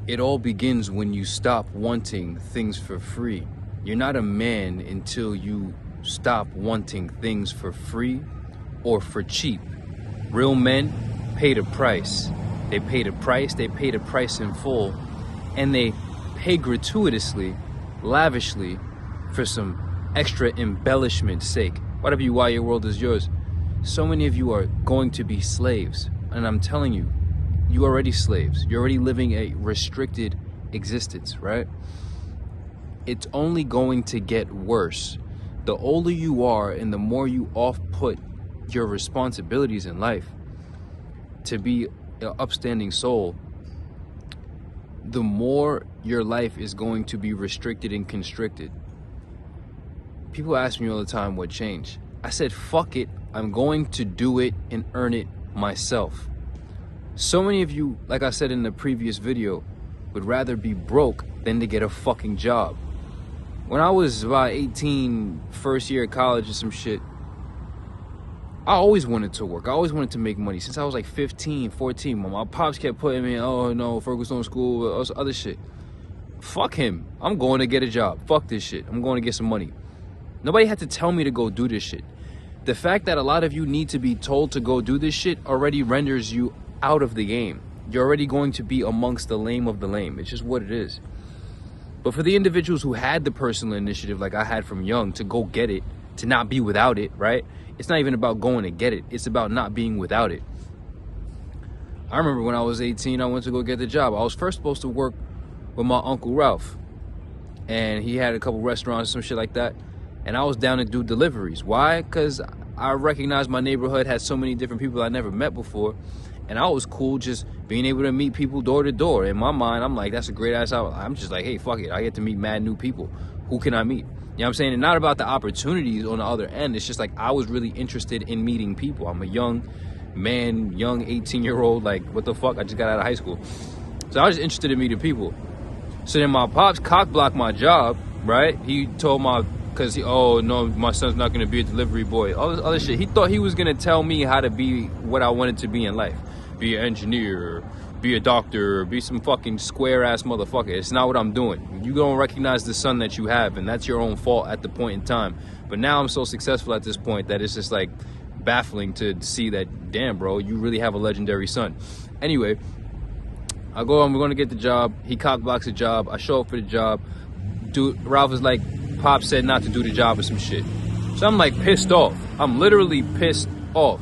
It all begins when you stop wanting things for free. You're not a man until you stop wanting things for free or for cheap. Real men pay the price. They pay the price, they pay the price in full, and they pay gratuitously, lavishly, for some extra embellishment's sake. Whatever you why your world is yours. So many of you are going to be slaves, and I'm telling you, you are already slaves. You're already living a restricted existence, right? It's only going to get worse. The older you are and the more you off-put your responsibilities in life to be an upstanding soul, the more your life is going to be restricted and constricted. People ask me all the time what changed. I said, fuck it, I'm going to do it and earn it myself. So many of you, like I said in the previous video, would rather be broke than to get a fucking job. When I was about 18, first year of college or some shit, I always wanted to work. I always wanted to make money. Since I was like 15, 14, my pops kept putting me in, oh no, Ferguson school, all this other shit. Fuck him. I'm going to get a job. Fuck this shit. I'm going to get some money. Nobody had to tell me to go do this shit. The fact that a lot of you need to be told to go do this shit already renders you out of the game. You're already going to be amongst the lame of the lame. It's just what it is. But for the individuals who had the personal initiative like I had from young to go get it, to not be without it, right? It's not even about going to get it. It's about not being without it. I remember when I was 18, I went to go get the job. I was first supposed to work with my Uncle Ralph. And he had a couple restaurants and some shit like that. And I was down to do deliveries. Why? Because I recognized my neighborhood had so many different people I never met before. And I was cool just being able to meet people door to door. In my mind, I'm like, that's a great ass out. I'm just like, hey, fuck it. I get to meet mad new people. Who can I meet? You know what I'm saying? And not about the opportunities on the other end. It's just like I was really interested in meeting people. I'm a young man, young 18-year-old. Like, what the fuck? I just got out of high school. So I was just interested in meeting people. So then my pops cock blocked my job, right? He told because oh no, my son's not going to be a delivery boy. All this other shit. He thought he was going to tell me how to be what I wanted to be in life. Be an engineer, be a doctor, be some fucking square ass motherfucker. It's not what I'm doing. You don't recognize the son that you have, and that's your own fault at the point in time. But now I'm so successful at this point that it's just like baffling to see that, damn bro, you really have a legendary son. Anyway, I go, I'm going to get the job. He cock blocks the job. I show up for the job. Dude, Ralph is like, Pop said not to do the job or some shit. So I'm like pissed off. I'm literally pissed off.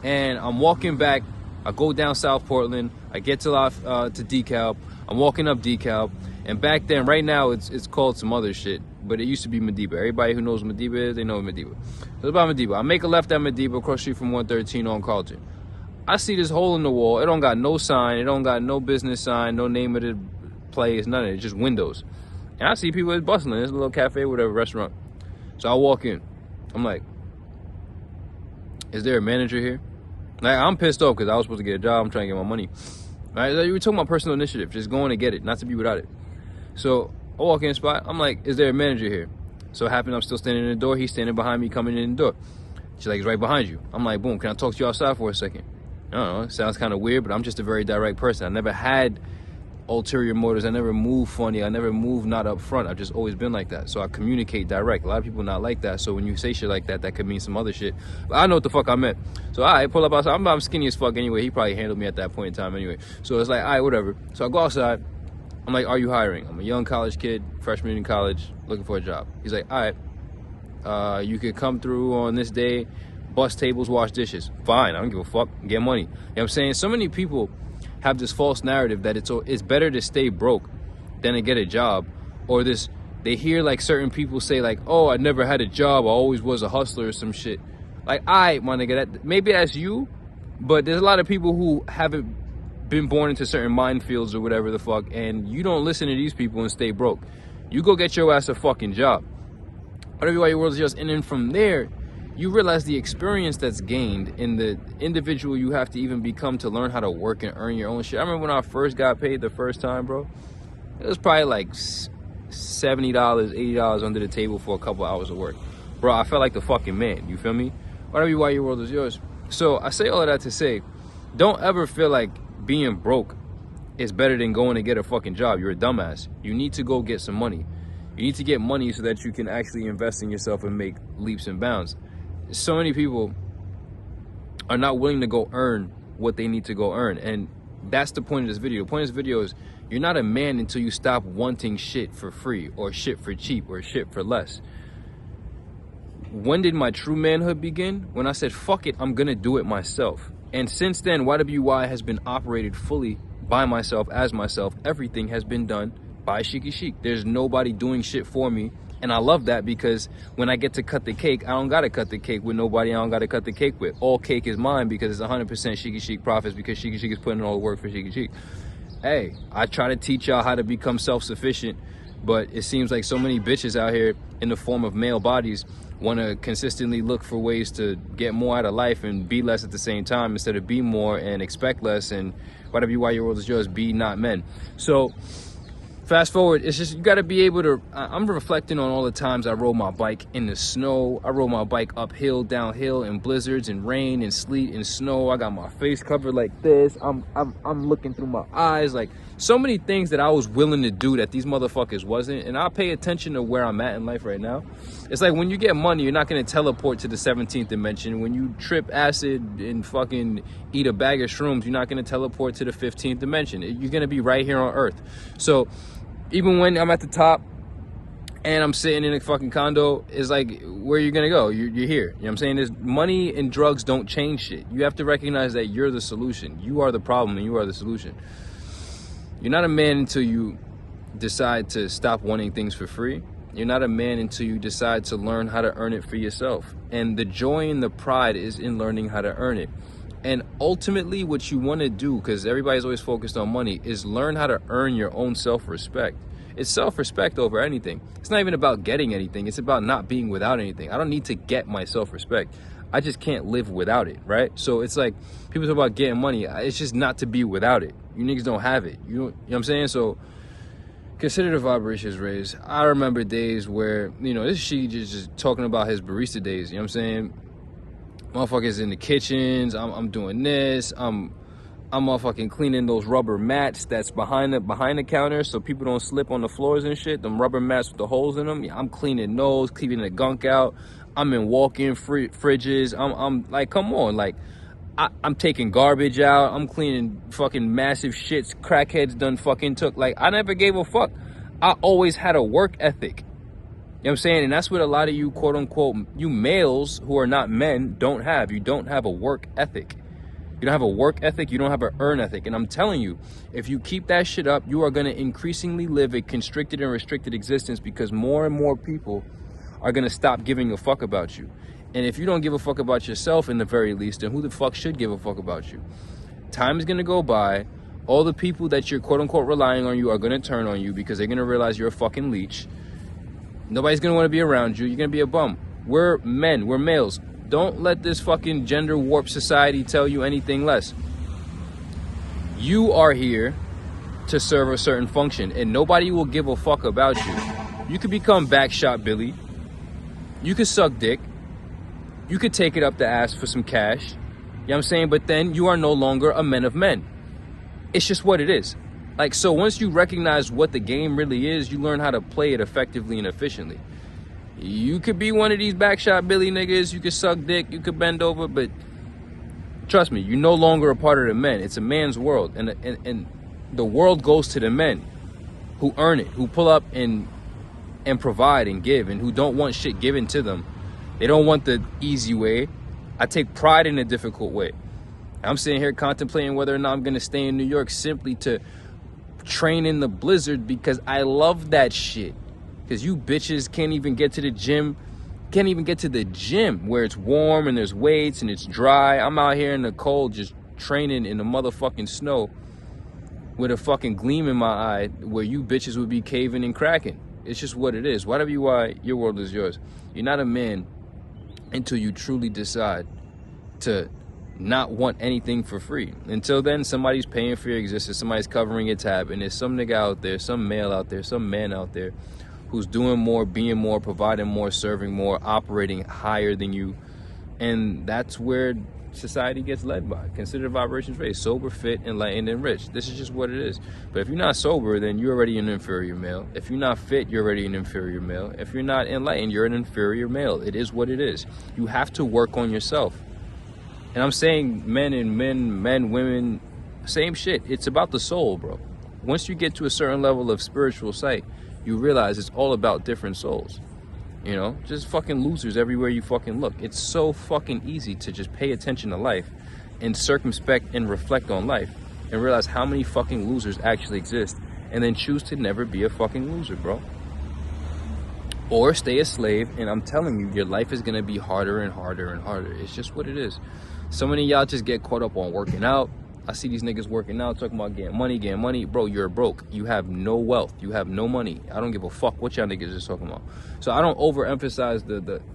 And I'm walking back. I go down South Portland. I get to DeKalb. I'm walking up DeKalb. And back then, right now, it's called some other shit. But it used to be Madiba. Everybody who knows Madiba is, they know Madiba. So it's about Madiba. I make a left at Madiba, across the street from 113 on Carlton. I see this hole in the wall. It don't got no sign. It don't got no business sign, no name of the place, none of it. It's just windows. And I see people that's bustling. There's a little cafe, whatever, restaurant. So I walk in. I'm like, is there a manager here? Like, I'm pissed off because I was supposed to get a job. I'm trying to get my money. Right? You were talking about personal initiative, just going to get it, not to be without it. So I walk in the spot. I'm like, is there a manager here? So it happened, I'm still standing in the door. He's standing behind me, coming in the door. She's like, he's right behind you. I'm like, boom, can I talk to you outside for a second? I don't know. It sounds kind of weird, but I'm just a very direct person. I never had ulterior motives. I never move funny. I never move not up front. I've just always been like that. So I communicate direct. A lot of people not like that. So when you say shit like that, that could mean some other shit. But I know what the fuck I meant. So I pull up outside. I'm skinny as fuck anyway. He probably handled me at that point in time anyway. So it's like, all right, whatever. So I go outside. I'm like, are you hiring? I'm a young college kid, freshman in college, looking for a job. He's like, all right, you could come through on this day, bust tables, wash dishes. Fine, I don't give a fuck. Get money. You know what I'm saying? So many people have this false narrative that it's better to stay broke than to get a job, or this, they hear like certain people say like, oh, I never had a job, I always was a hustler or some shit. Like, my nigga, maybe that's you, but there's a lot of people who haven't been born into certain minefields or whatever the fuck, and you don't listen to these people and stay broke. You go get your ass a fucking job. Whatever your world is yours, and then from there, you realize the experience that's gained in the individual you have to even become to learn how to work and earn your own shit. I remember when I first got paid the first time, bro. It was probably like $70, $80 under the table for a couple hours of work. Bro, I felt like the fucking man, you feel me? Whatever your world is yours. So I say all of that to say, don't ever feel like being broke is better than going to get a fucking job. You're a dumbass. You need to go get some money. You need to get money so that you can actually invest in yourself and make leaps and bounds. So many people are not willing to go earn what they need to go earn. And that's the point of this video. The point of this video is you're not a man until you stop wanting shit for free or shit for cheap or shit for less. When did my true manhood begin? When I said, fuck it, I'm gonna do it myself. And since then, YWY has been operated fully by myself, as myself. Everything has been done by Sheikhy Chic. There's nobody doing shit for me. And I love that, because when I get to cut the cake, I don't gotta cut the cake with nobody I don't gotta cut the cake with. All cake is mine, because it's 100% Sheikhy Chic profits, because Sheikhy Chic is putting in all the work for Sheikhy Chic. Hey, I try to teach y'all how to become self-sufficient, but it seems like so many bitches out here in the form of male bodies want to consistently look for ways to get more out of life and be less at the same time, instead of be more and expect less, and whatever you, why your world is yours, be not men. So fast forward, it's just, you got to be able to, I'm reflecting on all the times I rode my bike in the snow. I rode my bike uphill, downhill, in blizzards and rain and sleet and snow. I got my face covered like this. I'm looking through my eyes. Like, so many things that I was willing to do that these motherfuckers wasn't. And I pay attention to where I'm at in life right now. It's like, when you get money, you're not going to teleport to the 17th dimension. When you trip acid and fucking eat a bag of shrooms, you're not going to teleport to the 15th dimension. You're going to be right here on Earth. So even when I'm at the top and I'm sitting in a fucking condo, it's like, where are you gonna go? You're here. You know what I'm saying? There's money and drugs don't change shit. You have to recognize that you're the solution. You are the problem and you are the solution. You're not a man until you decide to stop wanting things for free. You're not a man until you decide to learn how to earn it for yourself. And the joy and the pride is in learning how to earn it. And ultimately, what you want to do, because everybody's always focused on money, is learn how to earn your own self-respect. It's self-respect over anything. It's not even about getting anything. It's about not being without anything. I don't need to get my self-respect. I just can't live without it, right? So it's like, people talk about getting money. It's just not to be without it. You niggas don't have it. You know what I'm saying? So consider the vibrations raised. I remember days where, you know, this shit just talking about his barista days. You know what I'm saying? Motherfuckers in the kitchens, I'm doing this, I'm motherfucking cleaning those rubber mats that's behind the counter so people don't slip on the floors and shit, them rubber mats with the holes in them. Yeah, I'm cleaning those, keeping the gunk out. I'm in walk-in fridges. I'm like, come on, like, I'm taking garbage out. I'm cleaning fucking massive shits crackheads done fucking took. Like, I never gave a fuck. I always had a work ethic. You know what I'm saying? And that's what a lot of you, quote unquote, you males who are not men don't have. You don't have a work ethic. You don't have a work ethic. You don't have an earn ethic. And I'm telling you, if you keep that shit up, you are going to increasingly live a constricted and restricted existence, because more and more people are going to stop giving a fuck about you. And if you don't give a fuck about yourself, in the very least, then who the fuck should give a fuck about you? Time is going to go by. All the people that you're, quote unquote, relying on you are going to turn on you, because they're going to realize you're a fucking leech. Nobody's gonna want to be around you. You're gonna be a bum. We're men, we're males. Don't let this fucking gender warped society tell you anything less. You are here to serve a certain function, and nobody will give a fuck about you. You could become Backshot Billy. You could suck dick. You could take it up the ass for some cash. You know what I'm saying? But then you are no longer a man of men. It's just what it is. Like, so once you recognize what the game really is, you learn how to play it effectively and efficiently. You could be one of these Backshot Billy niggas, you could suck dick, you could bend over, but trust me, you're no longer a part of the men. It's a man's world, and the world goes to the men who earn it, who pull up and provide and give, and who don't want shit given to them. They don't want the easy way. I take pride in a difficult way. I'm sitting here contemplating whether or not I'm gonna stay in New York simply to train in the blizzard, because I love that shit. Because you bitches can't even get to the gym, where it's warm and there's weights and it's dry. I'm out here in the cold just training in the motherfucking snow with a fucking gleam in my eye, where you bitches would be caving and cracking. It's just what it is. Whatever you are, your world is yours. You're not a man until you truly decide to not want anything for free. Until then, somebody's paying for your existence, somebody's covering your tab, and there's some nigga out there, some male out there, some man out there who's doing more, being more, providing more, serving more, operating higher than you. And that's where society gets led by. Consider the vibrations raised: sober, fit, enlightened, and rich. This is just what it is. But if you're not sober, then you're already an inferior male. If you're not fit, you're already an inferior male. If you're not enlightened, you're an inferior male. It is what it is. You have to work on yourself. And I'm saying men, women, same shit. It's about the soul, bro. Once you get to a certain level of spiritual sight, you realize it's all about different souls. You know, just fucking losers everywhere you fucking look. It's so fucking easy to just pay attention to life and circumspect and reflect on life and realize how many fucking losers actually exist, and then choose to never be a fucking loser, bro. Or stay a slave, and I'm telling you, your life is gonna be harder and harder and harder. It's just what it is. So many of y'all just get caught up on working out. I see these niggas working out, talking about getting money. Bro, you're broke. You have no wealth. You have no money. I don't give a fuck what y'all niggas is talking about. So I don't overemphasize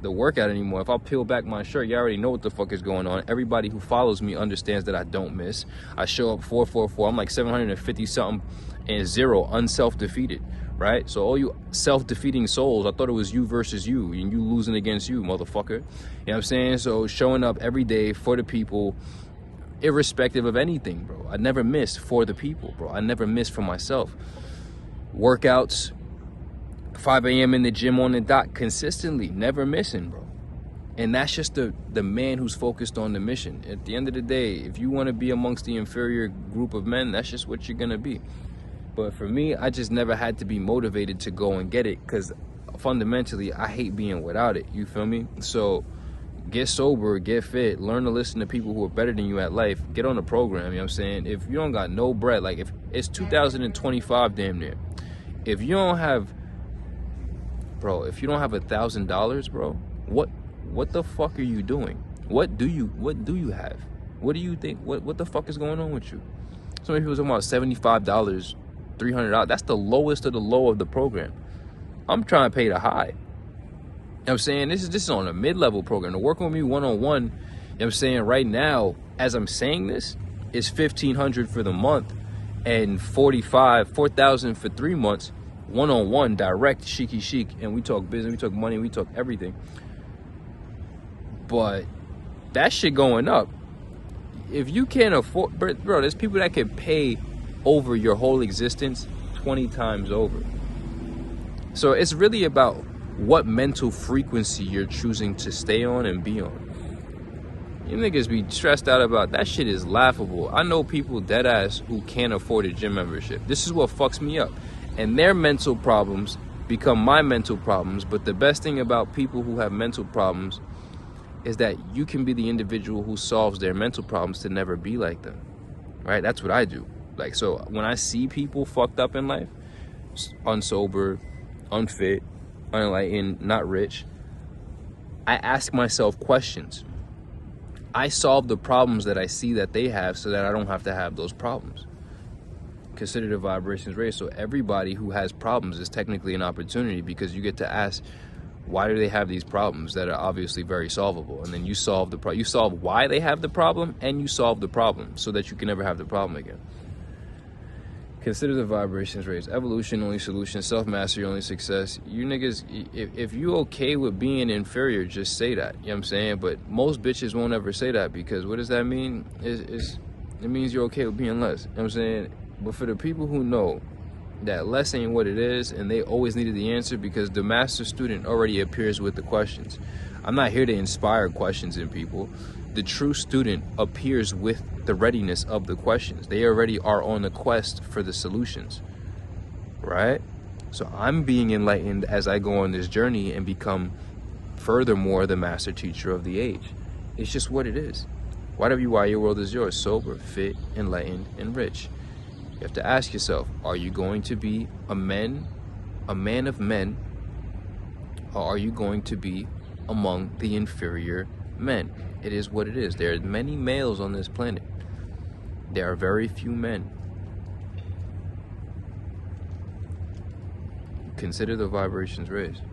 the workout anymore. If I peel back my shirt, you already know what the fuck is going on. Everybody who follows me understands that I don't miss. I show up 444. I'm like 750 something and 0 unself-defeated, right? So all you self-defeating souls, I thought it was you versus you, and you losing against you, motherfucker. You know what I'm saying? So showing up every day for the people, irrespective of anything, bro. I never miss for the people, bro. I never miss for myself. Workouts, 5 a.m. in the gym on the dot, consistently, never missing, bro. And that's just the man who's focused on the mission. At the end of the day, if you want to be amongst the inferior group of men, that's just what you're gonna be. But for me, I just never had to be motivated to go and get it, because fundamentally, I hate being without it, you feel me? So get sober, get fit, learn to listen to people who are better than you at life, get on the program, you know what I'm saying? If you don't got no bread, like if it's 2025 damn near, if you don't have, bro, if you don't have $1,000, bro, what the fuck are you doing? What do you have? What do you think? What the fuck is going on with you? So many people talking about $75, $300. That's the lowest of the low of the program. I'm trying to pay the high. You know what I'm saying? This is on a mid-level program. To work with me one-on-one, you know what I'm saying, right now, as I'm saying this, is $1,500 for the month and $4,000 for 3 months, one-on-one, direct, Sheikhy Chic. And we talk business, we talk money, we talk everything. But that shit going up. If you can't afford, bro, there's people that can pay over your whole existence 20 times over. So it's really about what mental frequency you're choosing to stay on and be on. You niggas be stressed out about that shit is laughable. I know people dead ass who can't afford a gym membership. This is what fucks me up. And their mental problems become my mental problems. But the best thing about people who have mental problems is that you can be the individual who solves their mental problems to never be like them. Right? That's what I do. Like, so when I see people fucked up in life, unsober, unfit, unenlightened, not rich, I ask myself questions. I solve the problems that I see that they have so that I don't have to have those problems. Consider the vibrations raised. So everybody who has problems is technically an opportunity, because you get to ask, why do they have these problems that are obviously very solvable? And then you solve the problem. You solve why they have the problem, and you solve the problem so that you can never have the problem again. Consider the vibrations raised. Evolution, only solution. Self-mastery, only success. You niggas, if you okay with being inferior, just say that. You know what I'm saying? But most bitches won't ever say that, because what does that mean? It means you're okay with being less. You know what I'm saying? But for the people who know that less ain't what it is, and they always needed the answer, because the master student already appears with the questions. I'm not here to inspire questions in people. The true student appears with the readiness of the questions. They already are on the quest for the solutions, right? So I'm being enlightened as I go on this journey and become furthermore the master teacher of the age. It's just what it is. Why your world is yours: sober, fit, enlightened, and rich. You have to ask yourself, are you going to be a man of men, or are you going to be among the inferior men? It is what it is. There are many males on this planet. There are very few men. Consider the vibrations raised.